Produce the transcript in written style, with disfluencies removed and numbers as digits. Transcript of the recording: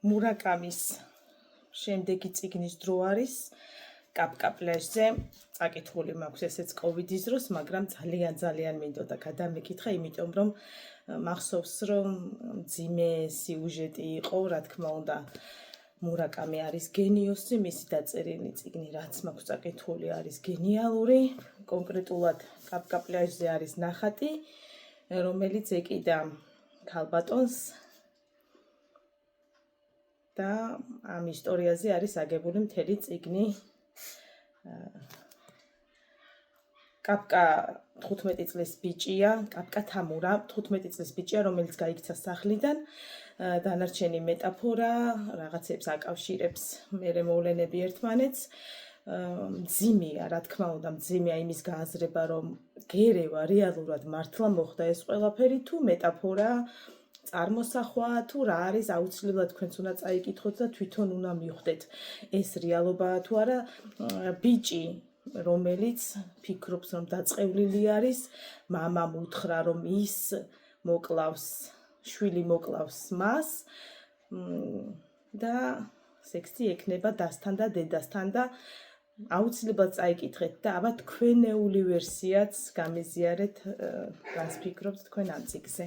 მურაკამის შემდეგი წიგნის დრო არის კაპკა პლაჟზე. წაკითხული მაქვს ესეც კოვიდის დროს, მაგრამ ძალიან მინდოდა გადამეკითხა, იმიტომ რომ მახსოვს რომ მძიმე სიუჟეტი იყო, რა თქმა უნდა, მურაკამი არის გენიოსი, მისი დაწერილი წიგნი რაც მაქვს წაკითხული არის გენიალური. კონკრეტულად კაპკა პლაჟზე არის ნახატი, რომელიც ეკიდა ქალბატონს და ამ ისტორიაზე არის აგებული მთელი წიგნი. კაპკა 15 წლის ბიჭია, კაპკა თამურა 15 წლის ბიჭია, რომელიც გაიქცა სახლიდან. დანარჩენი მეტაფორა, რაღაცებს აკავშირებს მერე მოვლენები ერთმანეთს. მძიმეა, რა თქმა უნდა, მძიმეა იმის გააზრება, რომ გერევა რეალურად მართლა მოხდა ეს ყველაფერი თუ მეტაფორა, წარმოსახვა თუ რა არის, აუცილებლად თქვენც უნდა წაიკითხოთ და თვითონ უნდა მივხვდეთ ეს რეალობაა თუ არა. ბიჭი, რომელიც ფიქრობს, რომ დაწყევლილი არის, მამამ უთხრა, რომ ის მოკლავს, შვილი მოკლავს მას და სექსი ექნება დასთან და დედასთან და აუცილებლად წაიკითხეთ და აბა თქვენეული ვერსიაც გამიზიარეთ, რას ფიქრობთ თქვენ ამ წიგნზე.